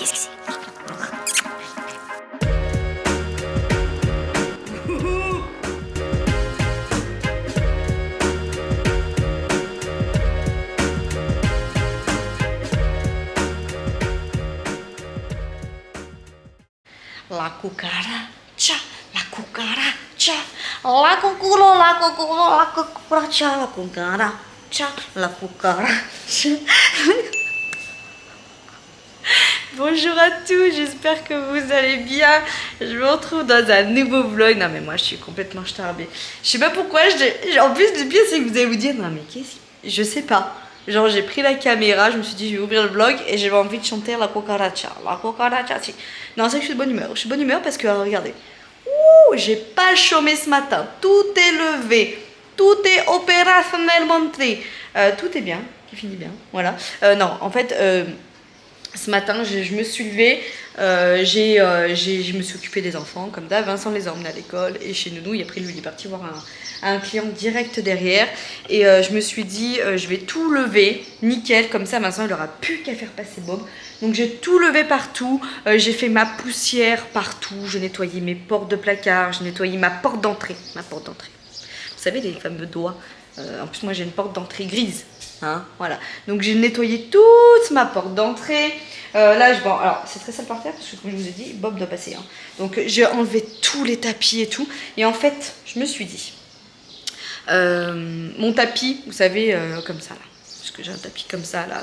Qu'est-ce que c'est? La cucaracha, la cucaracha, la cuculo, la cuculo, la cucaracha, la cucaracha, la cucaracha. Bonjour à tous, j'espère que vous allez bien. Je me retrouve dans un nouveau vlog. Non mais moi je suis complètement starbée. Je sais pas pourquoi, en plus le pire c'est que vous allez vous dire, non mais qu'est-ce que... Je sais pas. Genre j'ai pris la caméra, je me suis dit je vais ouvrir le vlog et j'avais envie de chanter la cucaracha. La cucaracha, si. Non c'est que je suis de bonne humeur. Je suis de bonne humeur parce que regardez. Ouh, j'ai pas chômé ce matin. Tout est levé. Tout est opérationnellement montré. Tout est bien, qui finit bien. Voilà. Non, en fait... ce matin, je me suis levée, je me suis occupée des enfants, comme d'hab. Vincent les a emmenés à l'école et chez Nounou, et après lui il est parti voir un client direct derrière. Et je me suis dit, je vais tout lever, nickel, comme ça Vincent il n'aura plus qu'à faire passer Bob. Donc j'ai tout levé partout, j'ai fait ma poussière partout, j'ai nettoyé mes portes de placard, j'ai nettoyé ma porte d'entrée. Vous savez les fameux doigts, en plus moi j'ai une porte d'entrée grise. Hein, voilà, donc j'ai nettoyé toute ma porte d'entrée. Là, bon, alors c'est très sale par terre parce que comme je vous ai dit, Bob doit passer. Hein. Donc j'ai enlevé tous les tapis et tout. Et en fait, je me suis dit, mon tapis, vous savez, comme ça là, parce que j'ai un tapis comme ça là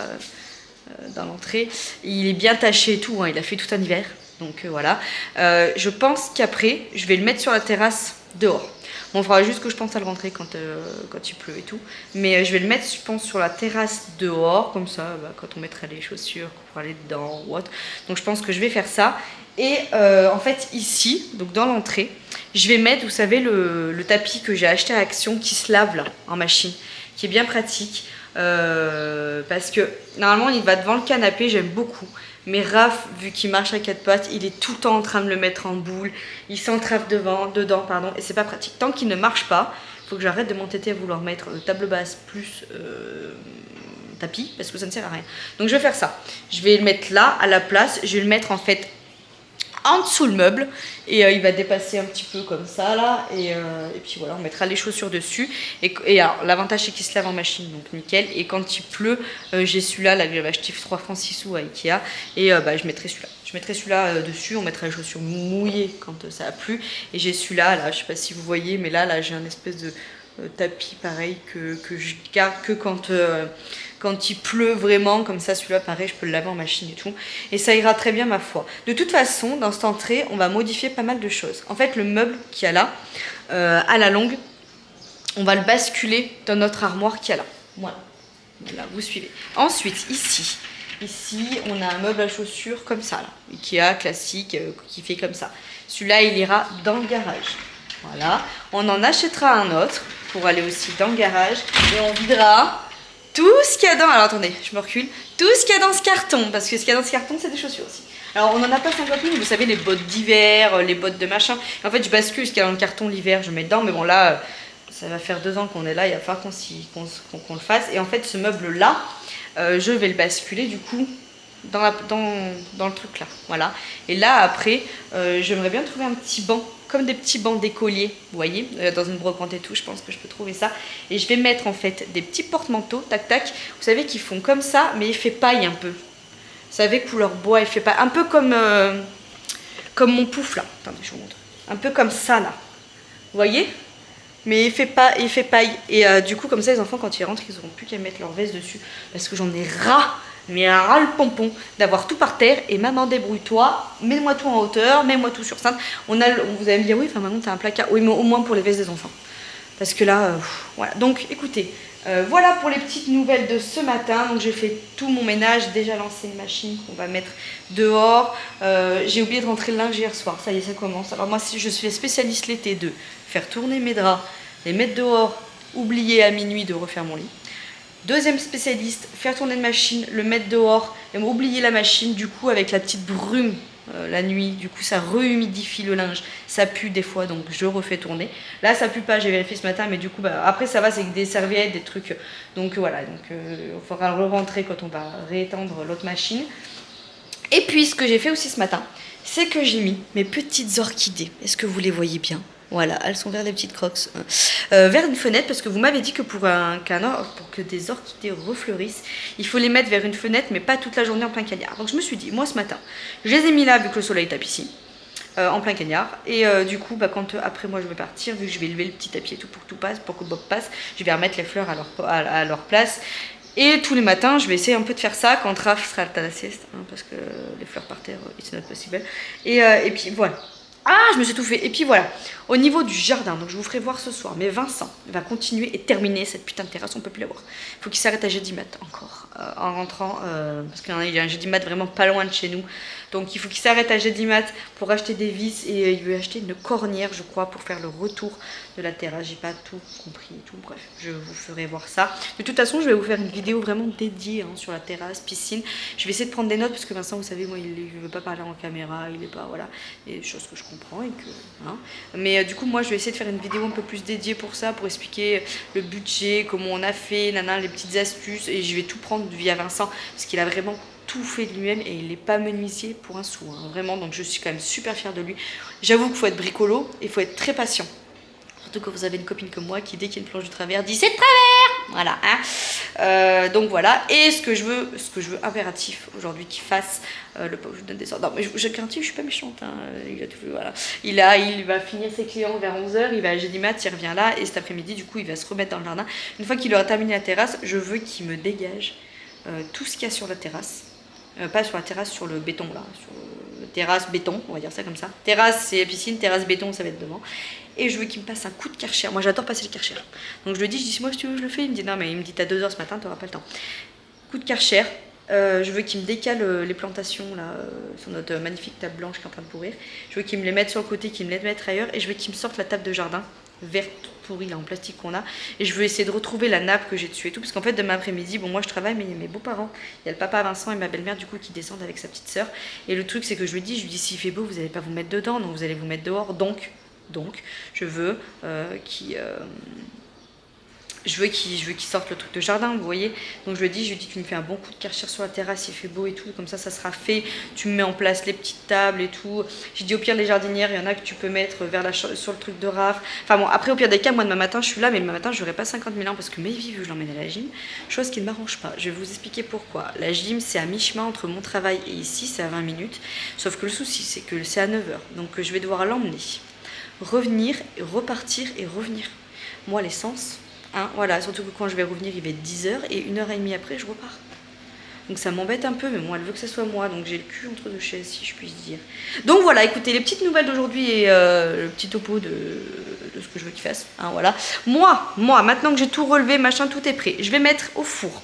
dans l'entrée, il est bien taché et tout. Hein, il a fait tout un hiver, donc voilà. Je pense qu'après, je vais le mettre sur la terrasse dehors. Bon, il faudra juste que je pense à le rentrer quand il pleut et tout. Mais je vais le mettre, je pense, sur la terrasse dehors. Comme ça, bah, quand on mettra les chaussures pour aller dedans ou autre. Donc je pense que je vais faire ça. Et en fait, ici, donc dans l'entrée, je vais mettre, vous savez, le tapis que j'ai acheté à Action qui se lave là, en machine. Qui est bien pratique. Parce que normalement, il va devant le canapé, j'aime beaucoup. Mais Raph, vu qu'il marche à quatre pattes, il est tout le temps en train de le mettre en boule. Il s'entrave dedans, pardon, et c'est pas pratique. Tant qu'il ne marche pas, il faut que j'arrête de m'entêter à vouloir mettre table basse plus tapis, parce que ça ne sert à rien. Donc je vais faire ça. Je vais le mettre là, à la place. Je vais le mettre en fait en dessous le meuble et il va dépasser un petit peu comme ça là et puis voilà, on mettra les chaussures dessus et alors l'avantage c'est qu'il se lave en machine donc nickel. Et quand il pleut, j'ai celui-là que j'avais acheté 3 francs 6 sous à Ikea et bah, je mettrai celui-là dessus. On mettra les chaussures mouillées quand ça a plu et j'ai celui-là là, je sais pas si vous voyez, mais là j'ai un espèce de tapis pareil que je garde que quand il pleut vraiment, comme ça celui-là pareil je peux le laver en machine et tout, et ça ira très bien ma foi. De toute façon dans cette entrée on va modifier pas mal de choses. En fait le meuble qu'il y a là, à la longue, on va le basculer dans notre armoire qu'il y a là. Voilà, vous suivez. Ensuite ici on a un meuble à chaussures comme ça là, Ikea classique qui fait comme ça. Celui-là il ira dans le garage. Voilà, on en achètera un autre pour aller aussi dans le garage et on videra tout ce qu'il y a dans... Alors attendez, je me recule. Tout ce qu'il y a dans ce carton, parce que ce qu'il y a dans ce carton, c'est des chaussures aussi. Alors on en a pas 50 000, vous savez, les bottes d'hiver, les bottes de machin. En fait, je bascule ce qu'il y a dans le carton l'hiver, je mets dedans, mais bon là, ça va faire 2 ans qu'on est là, il va falloir qu'on le fasse. Et en fait, ce meuble-là, je vais le basculer du coup dans le truc là. Voilà. Et là, après, j'aimerais bien trouver un petit banc, comme des petits bancs d'écoliers, vous voyez, dans une brocante et tout, je pense que je peux trouver ça. Et je vais mettre en fait des petits porte-manteaux, tac tac, vous savez, qui font comme ça, mais il fait paille un peu. Vous savez, couleur bois, il fait paille, un peu comme mon pouf là. Attendez, je vous montre. Un peu comme ça là. Vous voyez? Mais il fait paille. Et du coup, comme ça, les enfants, quand ils rentrent, ils n'auront plus qu'à mettre leur veste dessus. Parce que j'en ai mais ras le pompon d'avoir tout par terre. Et maman, débrouille-toi, mets-moi tout en hauteur, mets-moi tout sur cintre. Vous allez me dire, oui, enfin maman, t'as un placard. Oui, mais au moins pour les vestes des enfants. Parce que là, voilà. Donc, écoutez, voilà pour les petites nouvelles de ce matin. Donc, j'ai fait tout mon ménage, déjà lancé une machine qu'on va mettre dehors. J'ai oublié de rentrer le linge hier soir. Ça y est, ça commence. Alors, moi, je suis spécialiste l'été de faire tourner mes draps, les mettre dehors, oublier à minuit de refaire mon lit. Deuxième spécialiste, faire tourner une machine, le mettre dehors, et oublier la machine, du coup avec la petite brume la nuit, du coup ça rehumidifie le linge, ça pue des fois donc je refais tourner. Là ça pue pas, j'ai vérifié ce matin, mais du coup bah, après ça va, c'est des serviettes, des trucs, donc voilà, donc il faudra le rentrer quand on va réétendre l'autre machine. Et puis ce que j'ai fait aussi ce matin, c'est que j'ai mis mes petites orchidées. Est-ce que vous les voyez bien? Voilà, elles sont vers les petites crocs, vers une fenêtre, parce que vous m'avez dit que pour que des orchidées refleurissent, il faut les mettre vers une fenêtre, mais pas toute la journée en plein cagnard. Donc je me suis dit, moi ce matin, je les ai mis là vu que le soleil tape ici, en plein cagnard. Et du coup, quand après moi je vais partir, vu que je vais lever le petit tapis et tout pour que tout passe, pour que Bob passe, je vais remettre les fleurs à leur place. Et tous les matins, je vais essayer un peu de faire ça quand Raph sera à la sieste, hein, parce que les fleurs par terre, it's not possible. Et puis voilà. Ah, je me suis tout fait. Et puis voilà, au niveau du jardin, donc je vous ferai voir ce soir, mais Vincent va continuer et terminer cette putain de terrasse, on peut plus la voir. Il faut qu'il s'arrête à Gédimat encore, en rentrant, parce qu'il y a un Gédimat vraiment pas loin de chez nous. Donc il faut qu'il s'arrête à Gédimat pour acheter des vis et il veut acheter une cornière, je crois, pour faire le retour de la terrasse. J'ai pas tout compris et tout, bref, je vous ferai voir ça. De toute façon, je vais vous faire une vidéo vraiment dédiée sur la terrasse, piscine. Je vais essayer de prendre des notes parce que Vincent, vous savez, moi, il veut pas parler en caméra, il est pas, voilà, des choses que je comprends et que, hein. Mais du coup, moi, je vais essayer de faire une vidéo un peu plus dédiée pour ça, pour expliquer le budget, comment on a fait, les petites astuces, et je vais tout prendre via Vincent parce qu'il a vraiment tout fait de lui-même et il n'est pas menuisier pour un sou, hein, vraiment. Donc je suis quand même super fière de lui. J'avoue qu'il faut être bricolo et il faut être très patient. Surtout que vous avez une copine comme moi qui, dès qu'il y a une planche de travers, dit c'est de travers. Voilà, hein. Donc voilà. Et ce que je veux impératif aujourd'hui qu'il fasse, le pauvre, je vous donne des ordres. Non, mais je garantis, je suis pas méchante. Hein. Il a tout fait, voilà. Il va finir ses clients vers 11h. Il va à Gédimat, il revient là. Et cet après-midi, du coup, il va se remettre dans le jardin. Une fois qu'il aura terminé la terrasse, je veux qu'il me dégage tout ce qu'il y a sur la terrasse. Pas sur la terrasse, sur le béton là, sur le terrasse béton, on va dire ça comme ça. Terrasse c'est la piscine, terrasse béton ça va être devant. Et je veux qu'il me passe un coup de Karcher. Moi j'adore passer le Karcher. Donc je lui dis, moi si tu veux je le fais. Il me dit non mais il me dit t'as 2h ce matin, t'auras pas le temps. Coup de Karcher. Je veux qu'il me décale les plantations là, sur notre magnifique table blanche qui est en train de pourrir. Je veux qu'il me les mette sur le côté, qu'il me les mette ailleurs. Et je veux qu'il me sorte la table de jardin verte pourrie là en plastique qu'on a, et je veux essayer de retrouver la nappe que j'ai dessus et tout, parce qu'en fait demain après-midi, bon moi je travaille mais il y a mes beaux-parents, il y a le papa Vincent et ma belle-mère du coup qui descendent avec sa petite sœur, et le truc c'est que je lui dis s'il fait beau vous n'allez pas vous mettre dedans, donc vous allez vous mettre dehors, donc je veux qu'il sorte le truc de jardin, vous voyez. Donc je lui dis tu me fais un bon coup de Karcher sur la terrasse, il fait beau et tout, comme ça sera fait, tu me mets en place les petites tables et tout. J'ai dit au pire les jardinières, il y en a que tu peux mettre sur le truc de Raph. Enfin bon, après au pire des cas, moi demain matin je suis là, mais demain matin j'aurai pas 50 000 ans parce que mes vies, je l'emmène à la gym, chose qui ne m'arrange pas. Je vais vous expliquer pourquoi. La gym c'est à mi-chemin entre mon travail et ici, c'est à 20 minutes, sauf que le souci c'est que c'est à 9h, donc je vais devoir l'emmener, revenir, repartir et revenir. Moi l'essence, hein, voilà, surtout que quand je vais revenir, il va être 10h et 1h30 après, je repars. Donc ça m'embête un peu, mais moi, elle veut que ce soit moi, donc j'ai le cul entre deux chaises, si je puis dire. Donc voilà, écoutez, les petites nouvelles d'aujourd'hui et le petit topo de ce que je veux qu'il fasse. Hein, voilà. Moi, maintenant que j'ai tout relevé, machin, tout est prêt. Je vais mettre au four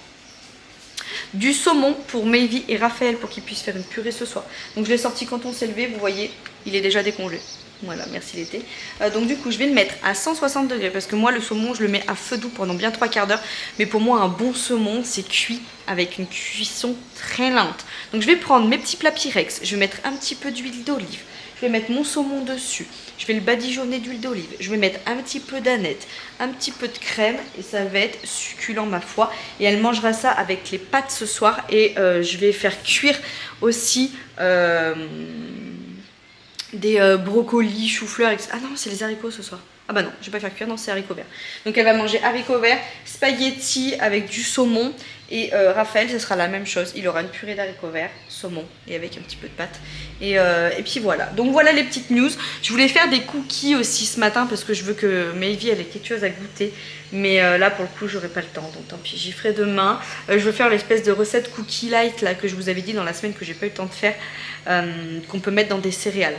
du saumon pour Mayvi et Raphaël pour qu'ils puissent faire une purée ce soir. Donc je l'ai sorti quand on s'est levé, vous voyez, il est déjà décongelé. Voilà, merci l'été. Donc du coup, je vais le mettre à 160 degrés parce que moi, le saumon, je le mets à feu doux pendant bien 3 quarts d'heure. Mais pour moi, un bon saumon, c'est cuit avec une cuisson très lente. Donc je vais prendre mes petits plats Pyrex, je vais mettre un petit peu d'huile d'olive. Je vais mettre mon saumon dessus, je vais le badigeonner d'huile d'olive, je vais mettre un petit peu d'aneth, un petit peu de crème et ça va être succulent ma foi. Et elle mangera ça avec les pâtes ce soir et je vais faire cuire aussi des brocolis, choux-fleurs, etc. Ah non, c'est les haricots ce soir. Ah bah non, je vais pas faire cuire, non c'est haricots verts. Donc elle va manger haricots verts, spaghettis avec du saumon. Et Raphaël, ce sera la même chose. Il aura une purée d'haricots verts, saumon et avec un petit peu de pâte. Et puis voilà. Donc voilà les petites news. Je voulais faire des cookies aussi ce matin parce que je veux que Mayvi ait quelque chose à goûter. Mais là pour le coup, j'aurai pas le temps. Donc tant pis, j'y ferai demain. Je veux faire l'espèce de recette cookie light là que je vous avais dit dans la semaine que j'ai pas eu le temps de faire. Qu'on peut mettre dans des céréales.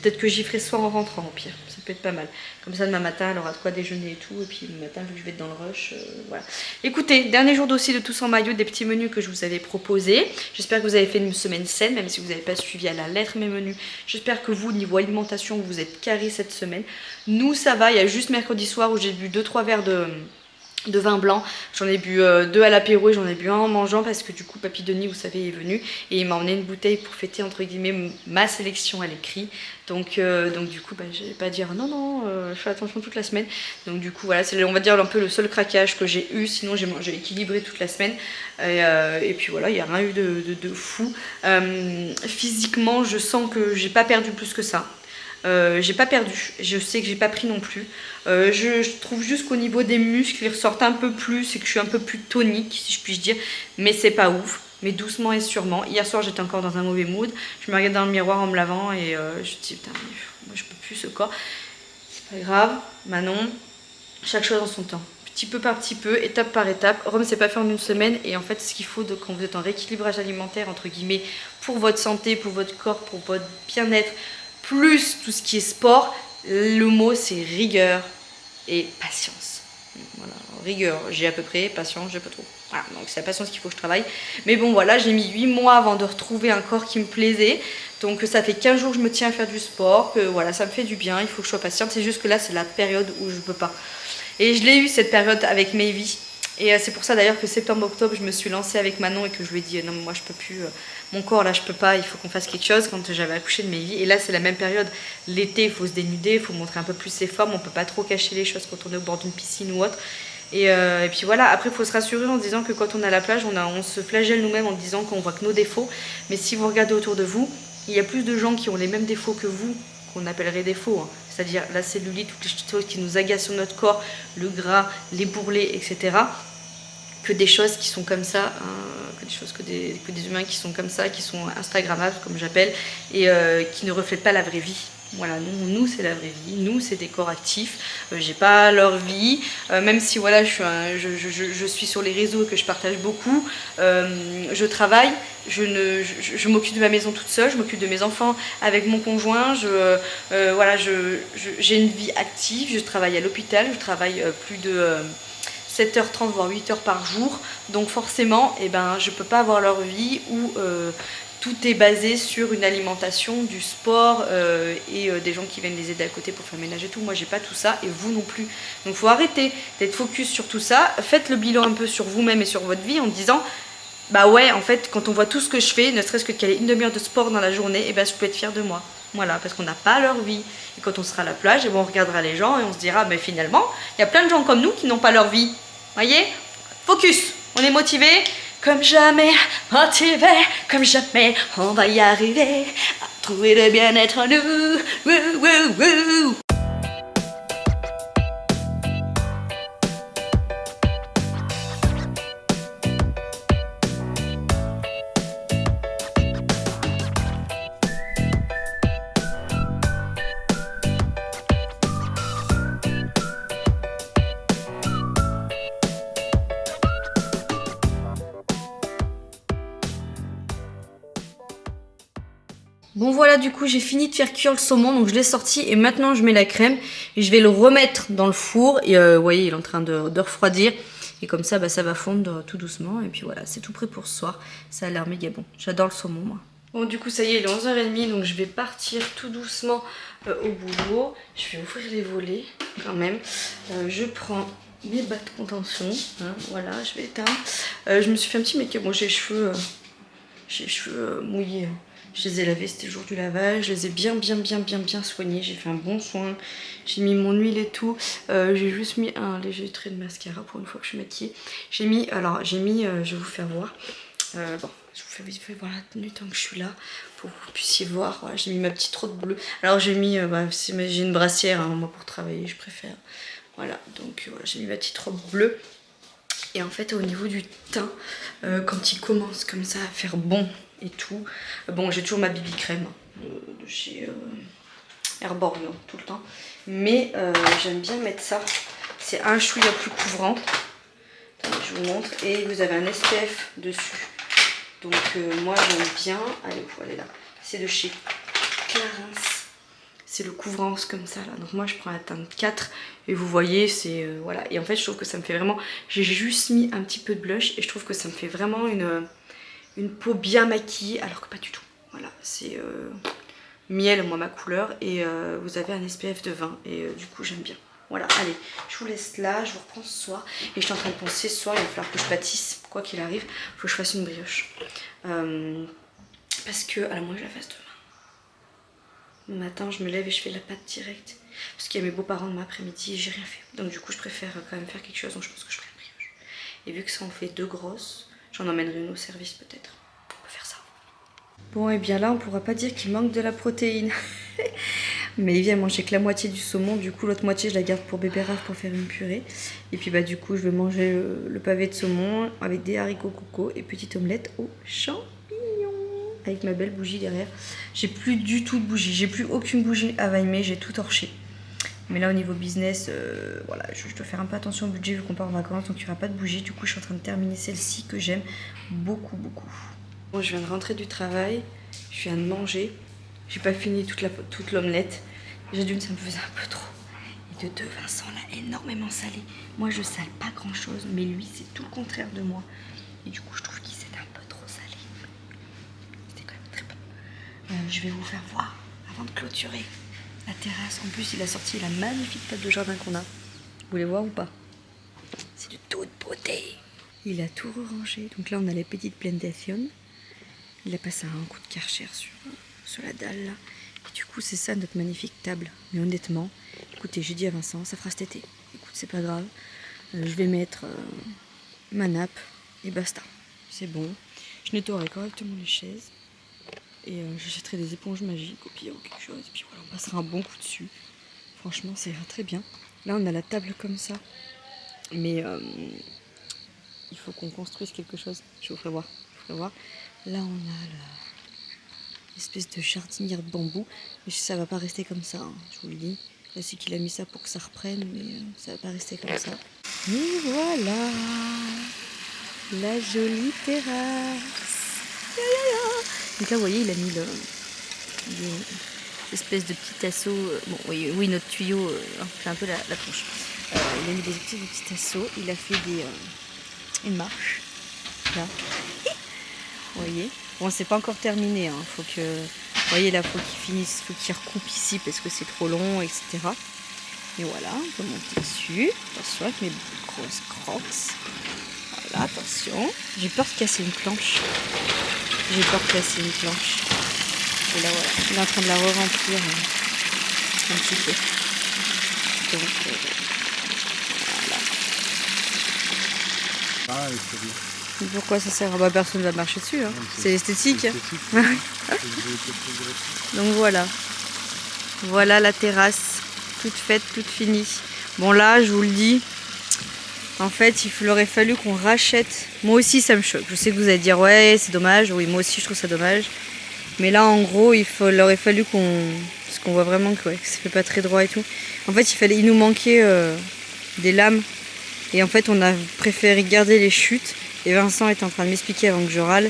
Peut-être que j'y ferai ce soir en rentrant au pire, ça peut être pas mal. Comme ça demain matin elle aura de quoi déjeuner et tout, et puis le matin vu que je vais être dans le rush, voilà. Écoutez, dernier jour d'aussi de Tous en maillot, des petits menus que je vous avais proposés. J'espère que vous avez fait une semaine saine, même si vous n'avez pas suivi à la lettre mes menus. J'espère que vous, niveau alimentation, vous êtes carré cette semaine. Nous ça va, il y a juste mercredi soir où j'ai bu 2-3 verres de vin blanc. J'en ai bu 2 à l'apéro et j'en ai bu un en mangeant parce que du coup Papy Denis, vous savez, est venu et il m'a emmené une bouteille pour fêter entre guillemets ma sélection à l'écrit. Donc du coup je vais pas dire non, je fais attention toute la semaine. Donc du coup voilà, c'est on va dire un peu le seul craquage que j'ai eu, sinon j'ai mangé équilibré toute la semaine. Et puis voilà, il n'y a rien eu de fou. Physiquement je sens que j'ai pas perdu plus que ça. J'ai pas perdu, je sais que j'ai pas pris non plus. Je trouve juste qu'au niveau des muscles, ils ressortent un peu plus et que je suis un peu plus tonique, si je puis dire. Mais c'est pas ouf, mais doucement et sûrement. Hier soir, j'étais encore dans un mauvais mood. Je me regarde dans le miroir en me lavant et je me dis, putain, moi je peux plus ce corps. C'est pas grave, Manon, chaque chose en son temps. Petit peu par petit peu, étape par étape. Rome, c'est pas fait en une semaine. Et en fait, ce qu'il faut quand vous êtes en rééquilibrage alimentaire, entre guillemets, pour votre santé, pour votre corps, pour votre bien-être, plus tout ce qui est sport, le mot c'est rigueur et patience. Voilà, rigueur, j'ai à peu près, patience, j'ai pas trop. Voilà, donc c'est la patience qu'il faut que je travaille. Mais bon, voilà, j'ai mis 8 mois avant de retrouver un corps qui me plaisait. Donc ça fait 15 jours que je me tiens à faire du sport, que voilà, ça me fait du bien, il faut que je sois patiente. C'est juste que là, c'est la période où je peux pas. Et je l'ai eu cette période avec Mayvi. Et c'est pour ça d'ailleurs que septembre-octobre, je me suis lancée avec Manon et que je lui ai dit non, moi je peux plus, mon corps là je peux pas, il faut qu'on fasse quelque chose quand j'avais accouché de Mayvi. Et là c'est la même période, l'été il faut se dénuder, il faut montrer un peu plus ses formes, on peut pas trop cacher les choses quand on est au bord d'une piscine ou autre. Et puis voilà, après il faut se rassurer en se disant que quand on est à la plage, on se flagelle nous-mêmes en disant qu'on voit que nos défauts. Mais si vous regardez autour de vous, il y a plus de gens qui ont les mêmes défauts que vous, qu'on appellerait défauts, hein. C'est-à-dire la cellulite, toutes les choses qui nous agacent sur notre corps, le gras, les bourrelets, etc. Que des choses qui sont comme ça, que des humains qui sont comme ça, qui sont instagrammables comme j'appelle, et qui ne reflètent pas la vraie vie. Voilà, nous c'est la vraie vie, nous c'est des corps actifs, j'ai pas leur vie, même si voilà je suis sur les réseaux et que je partage beaucoup, je travaille, je m'occupe de ma maison toute seule, je m'occupe de mes enfants avec mon conjoint, voilà, j'ai une vie active, je travaille à l'hôpital, je travaille plus de 7h30 voire 8h par jour, donc forcément je ne peux pas avoir leur vie où tout est basé sur une alimentation, du sport et des gens qui viennent les aider à côté pour faire le ménage et tout. Moi j'ai pas tout ça et vous non plus, donc faut arrêter d'être focus sur tout ça. Faites le bilan un peu sur vous-même et sur votre vie en disant bah ouais, en fait quand on voit tout ce que je fais, ne serait-ce que de caler une demi-heure de sport dans la journée, je peux être fière de moi. Voilà, parce qu'on n'a pas leur vie. Et quand on sera à la plage, on regardera les gens et on se dira, mais finalement, il y a plein de gens comme nous qui n'ont pas leur vie. Voyez? Focus! On est motivé comme jamais, motivé comme jamais, on va y arriver à trouver le bien-être en nous. Wouh, wouh, wouh. Bon voilà, du coup j'ai fini de faire cuire le saumon, donc je l'ai sorti et maintenant je mets la crème et je vais le remettre dans le four et vous voyez il est en train de refroidir et comme ça ça va fondre tout doucement et puis voilà, c'est tout prêt pour ce soir. Ça a l'air méga bon, j'adore le saumon moi. Bon du coup ça y est, il est 11h30 donc je vais partir tout doucement au boulot. Je vais ouvrir les volets quand même. Je prends mes bas de contention, hein, voilà, je vais éteindre. Je me suis fait un petit make-up, bon j'ai les cheveux mouillés. Je les ai lavés, c'était le jour du lavage, je les ai bien soignés, j'ai fait un bon soin, j'ai mis mon huile et tout, j'ai juste mis un léger trait de mascara pour une fois que je suis maquillée. J'ai mis, je vais vous faire voir, bon, je vous fais voir la tenue tant que je suis là, pour que vous puissiez voir, voilà, j'ai mis ma petite robe bleue. Alors j'ai mis, j'ai une brassière, hein, moi pour travailler je préfère, voilà, donc voilà, j'ai mis ma petite robe bleue. Et en fait au niveau du teint, quand il commence comme ça à faire bon et tout, bon j'ai toujours ma BB crème de chez Herborian tout le temps, mais j'aime bien mettre ça, c'est un chouïa plus couvrant. Attendez, je vous montre, et vous avez un SPF dessus, donc moi j'aime bien, allez vous voyez là, c'est de chez Clarins. C'est le couvrance comme ça là, donc moi je prends la teinte 4 et vous voyez c'est voilà, et en fait je trouve que ça me fait vraiment, j'ai juste mis un petit peu de blush et je trouve que ça me fait vraiment une peau bien maquillée alors que pas du tout. Voilà, c'est miel moi ma couleur et vous avez un SPF de 20 et du coup j'aime bien. Voilà, allez, je vous laisse là, je vous reprends ce soir. Et je suis en train de penser, ce soir, il va falloir que je pâtisse, quoi qu'il arrive. Il faut que je fasse une brioche. Parce que, alors moi je la fasse demain. Le matin, je me lève et je fais la pâte directe. Parce qu'il y a mes beaux-parents demain après-midi et j'ai rien fait. Donc du coup, je préfère quand même faire quelque chose. Donc je pense que je ferai une brioche. Et vu que ça en fait 2 grosses, j'en emmènerai une au service peut-être. On peut faire ça. Bon, et bien là, on pourra pas dire qu'il manque de la protéine. Mais il vient manger que la moitié du saumon. Du coup, l'autre moitié, je la garde pour bébé Raph pour faire une purée. Et puis bah du coup, je vais manger le pavé de saumon avec des haricots coco et petite omelette au champignons. Avec ma belle bougie derrière. J'ai plus du tout de bougie. J'ai plus aucune bougie à Vaimé. J'ai tout torché. Mais là, au niveau business, voilà, je dois faire un peu attention au budget vu qu'on part en vacances. Donc il n'y aura pas de bougie. Du coup, je suis en train de terminer celle-ci que j'aime beaucoup, beaucoup. Bon, je viens de rentrer du travail. Je viens de manger. J'ai pas fini toute l'omelette. Déjà d'une, ça me faisait un peu trop. Et de deux, Vincent l'a énormément salé. Moi, je sale pas grand-chose. Mais lui, c'est tout le contraire de moi. Et du coup, je trouve qu'il s'est un peu trop salé. Je vais vous faire voir, avant de clôturer, la terrasse. En plus, il a sorti la magnifique table de jardin qu'on a. Vous voulez voir ou pas? C'est de toute beauté. Il a tout rangé. Donc là, on a les petites plantations. Il a passé un coup de Karcher sur la dalle, là. Et du coup, c'est ça notre magnifique table. Mais honnêtement, écoutez, j'ai dit à Vincent, ça fera cet été. Écoute, c'est pas grave. Je vais mettre ma nappe et basta. C'est bon. Je nettoierai correctement les chaises. Et j'achèterai des éponges magiques au pire ou quelque chose. Et puis voilà, on passera un bon coup dessus. Franchement, ça ira très bien. Là, on a la table comme ça. Mais il faut qu'on construise quelque chose. Je vous ferai voir. Là, on a l'espèce de jardinière de bambou. Mais ça va pas rester comme ça, hein, je vous le dis. Là, c'est qu'il a mis ça pour que ça reprenne. Mais ça va pas rester comme ça. Et voilà la jolie terrasse. Donc là, vous voyez, il a mis l'espèce de petit assaut. Bon, oui, notre tuyau fait un peu la tronche. Il a mis des petits assauts. Il a fait une marche. Là. Vous voyez. Bon, c'est pas encore terminé. Hein. Faut que, vous voyez, là, faut qu'il finisse, faut qu'il recoupe ici parce que c'est trop long, etc. Et voilà, on peut monter dessus. Attention avec mes grosses crocs. Voilà, attention. J'ai peur de casser une planche. Et là, voilà, il est en train de la re-remplir un petit peu. Donc, voilà. Pourquoi ça sert? Bah, personne ne va marcher dessus. Hein. C'est esthétique. Donc voilà. Voilà la terrasse. Toute faite, toute finie. Bon là, je vous le dis. En fait, il aurait fallu qu'on rachète. Moi aussi, ça me choque. Je sais que vous allez dire, ouais, c'est dommage. Oui, moi aussi, je trouve ça dommage. Mais là, en gros, il aurait fallu qu'on... Parce qu'on voit vraiment que, ouais, que ça fait pas très droit et tout. En fait, il nous manquait des lames. Et en fait, on a préféré garder les chutes. Et Vincent est en train de m'expliquer avant que je râle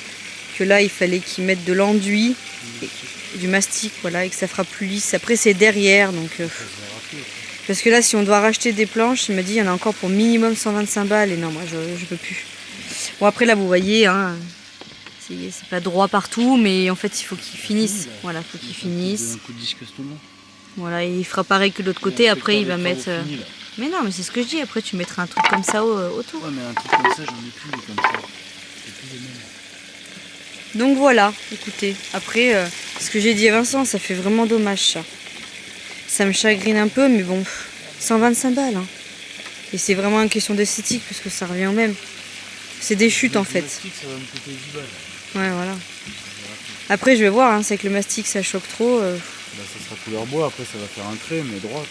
que là, il fallait qu'il mette de l'enduit, du mastic, voilà, et que ça fera plus lisse. Après, c'est derrière, donc... Parce que là, si on doit racheter des planches, il m'a dit il y en a encore pour minimum 125 balles. Et non, moi, je peux plus. Bon, après, là, vous voyez, hein, c'est pas droit partout, mais en fait, il faut qu'il finisse. Voilà, il faut qu'il finisse. Voilà, et il fera pareil que de l'autre côté. Après, il va mettre... Mais non, mais c'est ce que je dis. Après, tu mettras un truc comme ça autour. Ouais, mais un truc comme ça, j'en ai plus comme ça. C'est plus les mêmes. Donc voilà, écoutez. Après, ce que j'ai dit à Vincent, ça fait vraiment dommage, ça. Ça me chagrine un peu, mais bon, 125 balles. Hein. Et c'est vraiment une question d'esthétique, parce que ça revient au même. C'est des chutes, en fait. Mastic, ça va me coûter 10 balles. Ouais, voilà. Après, je vais voir, hein, c'est que le mastic, ça choque trop. Bah, ça sera couleur bois, après ça va faire un trait, mais droit.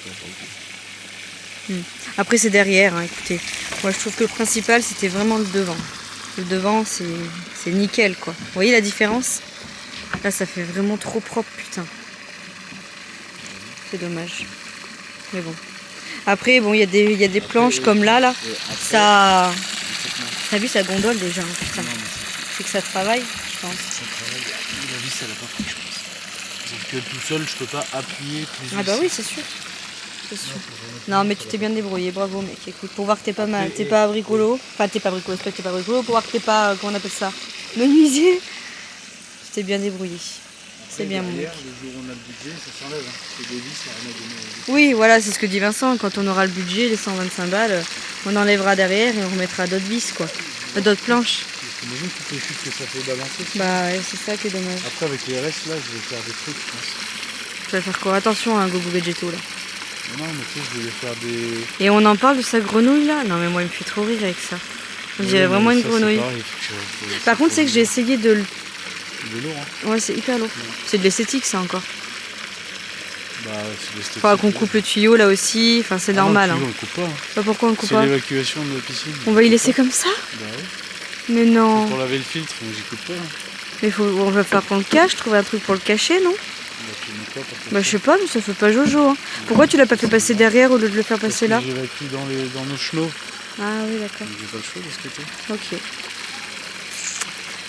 Après, c'est derrière, hein, écoutez. Moi, je trouve que le principal, c'était vraiment le devant. Le devant, c'est nickel, quoi. Vous voyez la différence? Là, ça fait vraiment trop propre, putain. C'est dommage. Mais bon. Après, bon, il y a des planches comme là. Après, ça... T'as vu, ça gondole déjà, hein, putain. C'est que ça travaille, je pense. Ça travaille. La vis, elle a pas pris, je pense. Donc que tout seul, je peux pas appuyer plus. Ah bah oui, c'est sûr. C'est sûr. Non, mais tu t'es bien débrouillé, bravo, mec. Écoute, pour voir que t'es pas mal, t'es pas bricolo. Enfin, t'es pas bricolo, c'est pas que t'es pas bricolo. Pour voir que t'es pas, comment on appelle ça, menuisier. Tu t'es bien débrouillé. C'est bien mon derrière, le jour où on a le budget, ça s'enlève. Hein. C'est des vis, ça rien à donner. Oui, voilà, c'est ce que dit Vincent. Quand on aura le budget, les 125 balles, on enlèvera derrière et on remettra d'autres vis, quoi. D'autres planches. T'imagines toutes les chutes que ça fait balancer? Bah ouais, c'est ça qui est dommage. Après, avec les restes, là, je vais faire des trucs, je pense. Tu vas faire quoi? Attention à un Gogo Vegetto, là. Non, mais tu sais, je vais faire des... Et on en parle de sa grenouille, là? Non, mais moi, il me fait trop rire avec ça. On dirait vraiment une grenouille. Pareil, Par contre, c'est que j'ai essayé de le... C'est lourd, hein. Ouais, c'est hyper lourd. C'est de l'esthétique, ça, encore. Bah, c'est l'esthétique. Faudra qu'on coupe le tuyau, là aussi. Enfin, c'est normal. Non, hein. on le coupe pas. Hein. Bah, pourquoi on le coupe C'est pas? l'évacuation de la piscine. On va y laisser comme ça? Bah oui. Mais non. Pour laver le filtre, mais j'y coupe pas. Hein. Mais on va falloir qu'on le cache, trouver un truc pour le cacher, non? Bah, tu mets quoi pour faire Bah je sais pas, mais ça fait pas Jojo. Hein. Pourquoi tu l'as pas fait passer derrière au lieu de le faire passer là? J'évacue dans nos chenots. Ah oui, d'accord. J'ai pas le choix de ce côté. Ok.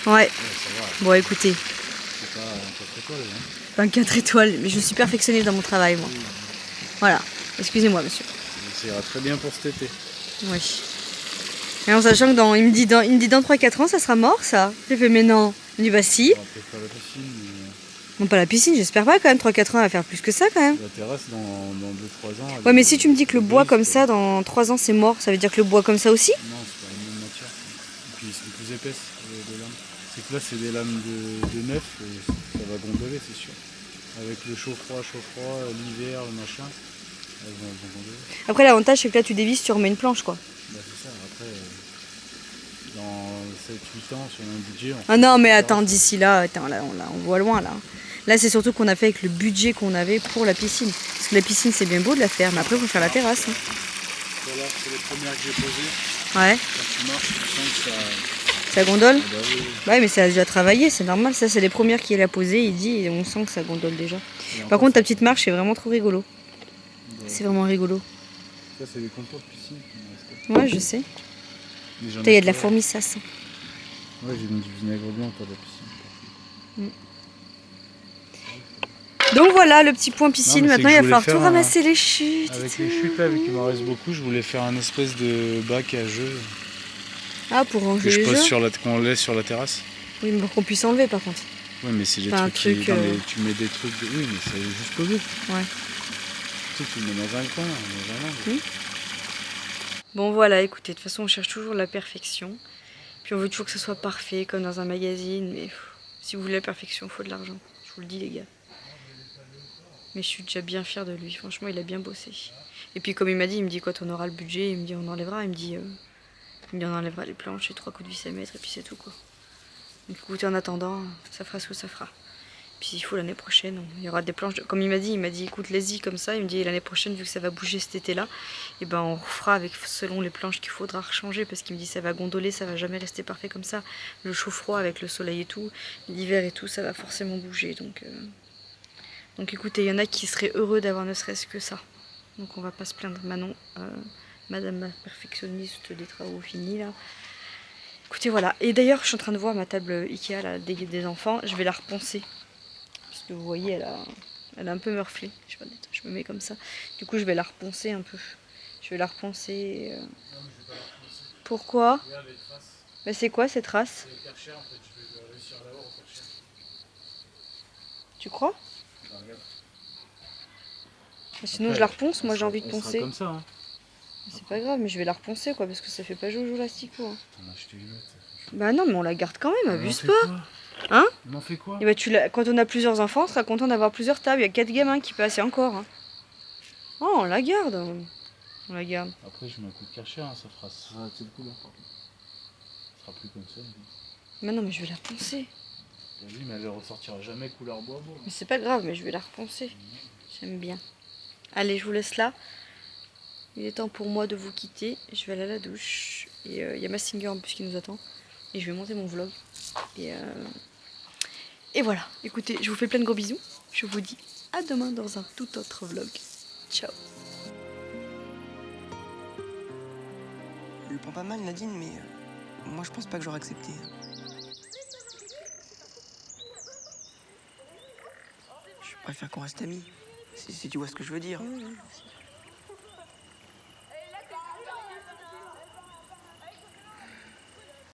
Ouais. Ça va. Bon, écoutez. C'est pas un 4 étoiles. Hein. Pas un 4 étoiles, mais je suis perfectionniste dans mon travail, moi. Voilà. Excusez-moi, monsieur. Ça ira très bien pour cet été. Oui. Et en sachant que il me dit dans 3-4 ans, ça sera mort, ça. J'ai fait, mais non. Il me dit, bah si. On va peut-être faire la piscine. Non, pas la piscine, j'espère pas quand même. 3-4 ans, elle va faire plus que ça quand même. La terrasse dans 2-3 ans. Ouais, mais si tu me dis que le bois comme ça, dans 3 ans, c'est mort, ça veut dire que le bois comme ça aussi? Non, c'est pas la même matière. Et puis ils sont plus épaisses, les lames. C'est que là, c'est des lames de neuf et ça va gondoler, c'est sûr. Avec le chaud-froid, l'hiver, le machin, elles vont gondoler. Après, l'avantage, c'est que là, tu dévisses, tu remets une planche, quoi. Bah, c'est ça. Après, dans 7-8 ans, sur un budget. Ah non, mais attends, d'ici là, attends, là, on voit loin, là. Là, c'est surtout qu'on a fait avec le budget qu'on avait pour la piscine. Parce que la piscine, c'est bien beau de la faire, mais après, il faut faire la terrasse. Hein. Voilà, c'est les premières que j'ai posées. Ouais. Quand tu marches, tu sens que ça... Ça gondole? Ah bah oui. Ouais, mais ça a déjà travaillé, c'est normal. Ça, c'est les premières qu'il a posées, il dit, et on sent que ça gondole déjà. Par contre, ta petite marche est vraiment trop rigolo. Ouais. C'est vraiment rigolo. Ça, c'est des contours de piscine qui m'ont resté. Ouais, je sais. Mais j'en ai Putain, il y a de la pas. fourmissace. Ouais, j'ai mis du vinaigre blanc autour de la piscine. Donc voilà, le petit point piscine. Non, mais c'est maintenant, que il je va falloir voulais tout faire ramasser les chutes. Avec et les tout. chutes là, vu qu'il m'en reste beaucoup, je voulais faire un espèce de bac à jeu Ah, pour ranger que je les pose jeux? qu'on laisse sur la terrasse. Oui, mais pour qu'on puisse enlever, par contre. Ouais, mais c'est des Enfin, un trucs qui... truc, Tu mets des trucs... Oui, mais c'est juste posé. Ouais. Tu sais, tu le mets dans un coin, dans un angle. Bon voilà, écoutez, de toute façon on cherche toujours la perfection. Puis on veut toujours que ce soit parfait, comme dans un magazine. Mais si vous voulez la perfection, il faut de l'argent. Je vous le dis les gars. Mais je suis déjà bien fière de lui, franchement il a bien bossé. Et puis comme il m'a dit, il me dit quand on aura le budget, il me dit on enlèvera. Il me dit on enlèvera les planches et 3 coups de vis à mettre et puis c'est tout quoi. Donc écoutez, en attendant, ça fera ce que ça fera. Puis s'il faut l'année prochaine, il y aura des planches. Comme il m'a dit écoute, laisse-y comme ça. Il me dit l'année prochaine, vu que ça va bouger cet été-là, et ben on fera avec selon les planches qu'il faudra rechanger parce qu'il me dit ça va gondoler, ça va jamais rester parfait comme ça. Le chaud-froid avec le soleil et tout, l'hiver et tout, ça va forcément bouger. Donc écoutez, il y en a qui seraient heureux d'avoir ne serait-ce que ça. Donc on va pas se plaindre. Manon, Madame la perfectionniste des travaux finis là. Écoutez voilà. Et d'ailleurs, je suis en train de voir ma table Ikea là, des enfants. Je vais la reponcer. Parce que vous voyez, elle a un peu meurflé. Je me mets comme ça. Du coup, je vais la reponcer un peu. Je vais la reponcer. Pourquoi? Bah, c'est quoi cette race? Tu crois? Sinon, je la reponce. Moi, j'ai envie de poncer. Comme ça, hein. C'est pas grave, mais je vais la reponcer quoi, parce que ça fait pas jojo l'astico. Hein. T'en as acheté une autre. Bah non, mais on la garde quand même, abuse pas. Quoi Hein? On en fait quoi? Et bah, quand on a plusieurs enfants, on sera content d'avoir plusieurs tables. Il y a 4 gamins qui passent encore. Hein. Oh, on la garde. On la garde. Après, je mets un coup de Karcher, hein, ça fera cette couleur. Ça sera plus comme ça. Mais non, mais je vais la poncer. T'as vu, mais elle ressortira jamais couleur bois. Mais c'est pas grave, mais je vais la reponcer. J'aime bien. Allez, je vous laisse là. Il est temps pour moi de vous quitter. Je vais aller à la douche. Et il y a ma singer en plus qui nous attend. Et je vais monter mon vlog. Et voilà. Écoutez, je vous fais plein de gros bisous. Je vous dis à demain dans un tout autre vlog. Ciao. Je le prends pas mal, Nadine, mais moi je pense pas que j'aurais accepté. Je préfère qu'on reste amis, si tu vois ce que je veux dire.